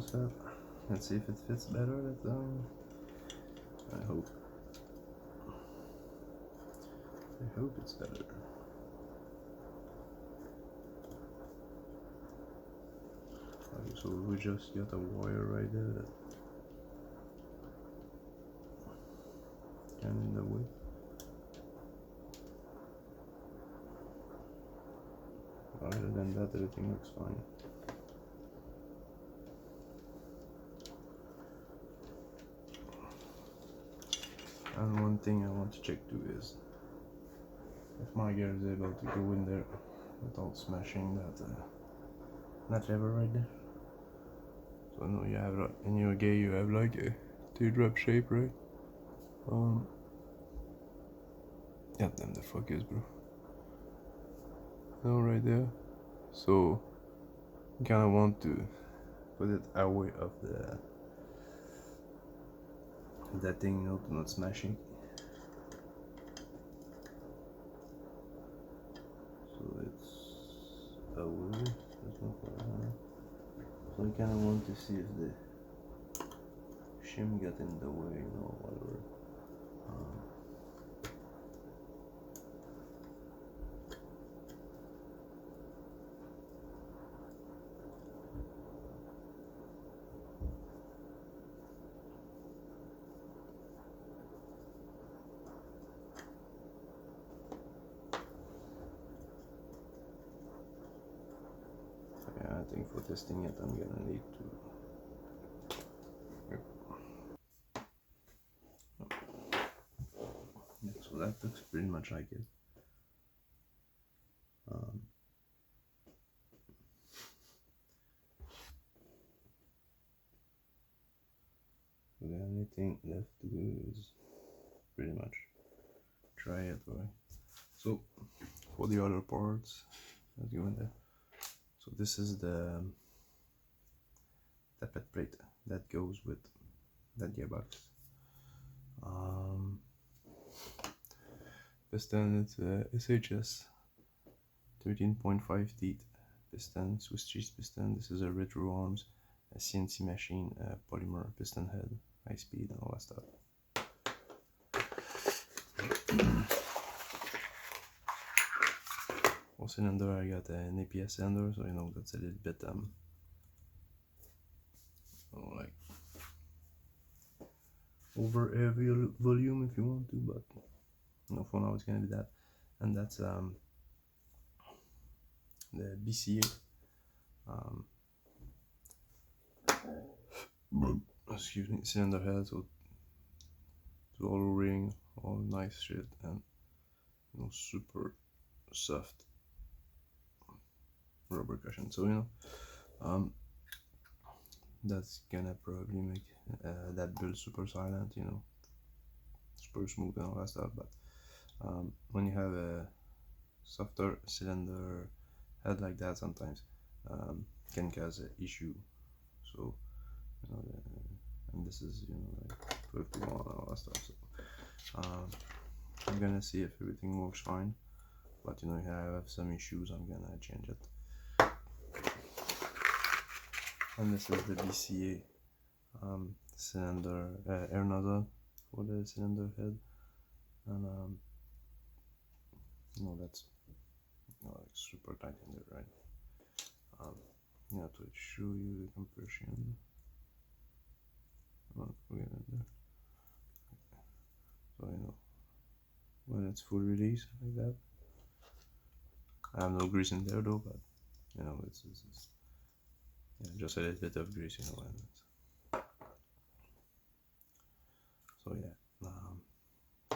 almost at. Let's see if it fits better that time. I hope it's better. Okay, so we just got a wire right there that kind of in the way. Other than that, everything looks fine. And one thing I want to check too is if my gear is able to go in there without smashing that lever right there. So I know you have in your gear you have like a teardrop shape, right? Yeah, damn the focus, bro. No, right there. So you kind of want to put it away of that thing, you know, to not smashing. So it's away. So you kind of want to see if the shim got in the way, you know, whatever. I think for testing it, I'm gonna need to. Yeah, so that looks pretty much like it. The only thing left to do is pretty much try it, right? So for the other parts, let's go in there. So this is the tappet plate that goes with that gearbox. Piston, it's a SHS 13.5 teeth piston, Swiss cheese piston. This is a retro arms, a CNC machine, polymer piston head, high speed, and all that stuff. For cylinder, I got an RPS cylinder, so you know that's a little bit like over heavy volume if you want to, but you know, for now it's gonna be that. And that's the BCA. Excuse me, cylinder head, so it's all ring, all nice shit, and you know, super soft rubber cushion. So you know, that's gonna probably make that build super silent, you know, super smooth and all that stuff. But when you have a softer cylinder head like that, sometimes can cause an issue. So you know, and this is, you know, like 12 to 1 and all that stuff. So I'm gonna see if everything works fine, but you know, if I have some issues, I'm gonna change it. And this is the BCA cylinder air nozzle for the cylinder head, and you know, that's, you know, like super tight in there, right? Yeah, to show you the compression. Oh, forget it there. So you know, when it's full release like that, I have no grease in there though, but you know, it's yeah, just a little bit of grease, you know. And so yeah,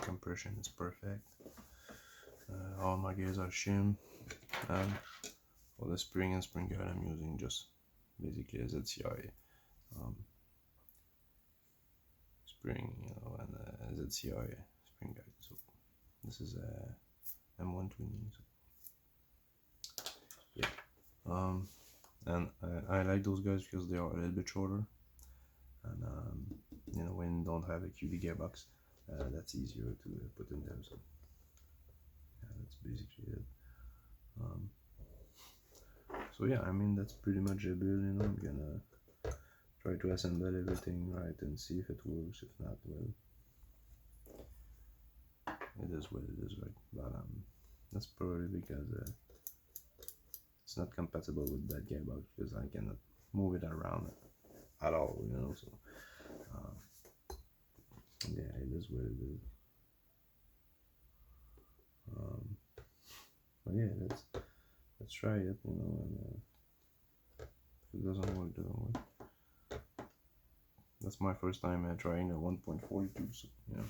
compression is perfect. All my gears are shim, and for the spring and spring guide I'm using just basically a ZCI spring, you know, and a ZCI spring guide. So this is a M120. So yeah, and I like those guys because they are a little bit shorter, and you know, when you don't have a QD gearbox, that's easier to put in them. So yeah, that's basically it. So yeah, I mean, that's pretty much a build, you know. I'm gonna try to assemble everything right and see if it works. If not, well, it is what it is, right? But that's probably because it's not compatible with that gearbox, because I cannot move it around at all, you know. So yeah, it is what it is. But yeah, let's try it, you know. And if it doesn't work, doesn't work. That's my first time trying a 1.42, so you know,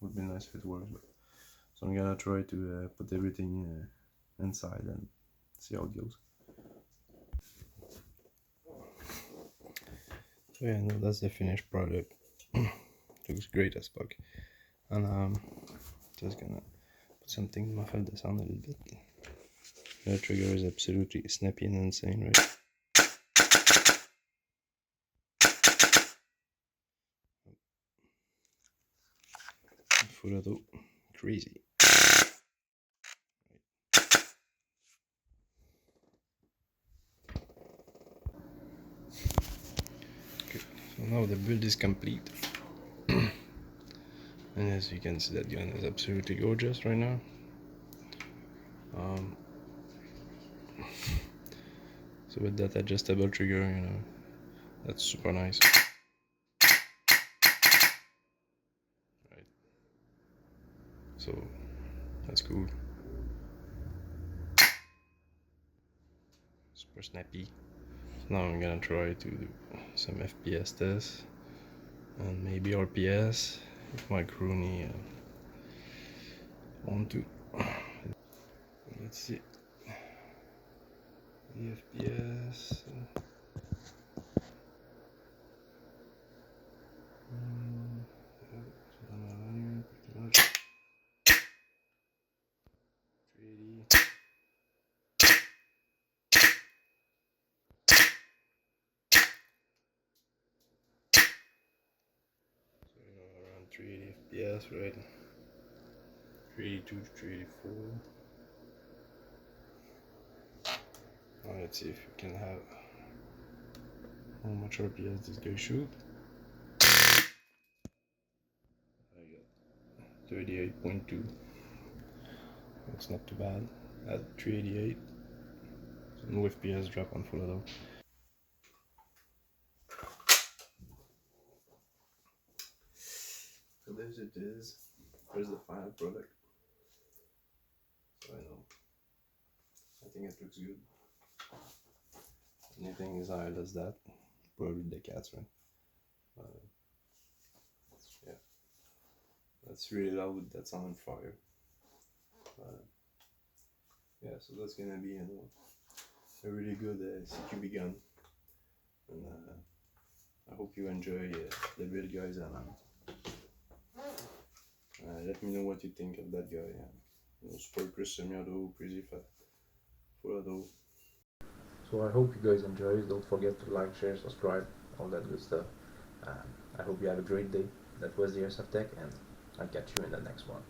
would be nice if it works. But so I'm gonna try to put everything inside and see how it goes. So yeah, no, that's the finished product. Looks great as fuck. And just gonna put something to muffle the sound a little bit. The trigger is absolutely snappy and insane, right? Full auto, crazy. Okay, so now the build is complete. And as you can see, that gun is absolutely gorgeous right now. So with that adjustable trigger, you know, that's super nice. Right. So that's cool. Super snappy. So now I'm gonna try to do some FPS tests and maybe RPS if my crony want to. Let's see. The FPS. Pretty much. 380. So you know, around 380 FPS, right? 382 to 384. Now let's see if we can have how much RPS this guy shoot. I got 38.2. That's not too bad. At 388. So no FPS drop on full auto. So there's it is. There's the final product. So I know. I think it looks good. Anything is higher as that, probably the cats, right? Yeah, that's really loud. That's on fire. Yeah, so that's gonna be, you know, a really good CQB gun, and I hope you enjoy the build, guys. And let me know what you think of that guy. You know, super Chris semi-auto, crazy fat, full auto. So I hope you guys enjoy. Don't forget to like, share, subscribe, all that good stuff. I hope you have a great day. That was the Airsoft Tech, and I'll catch you in the next one.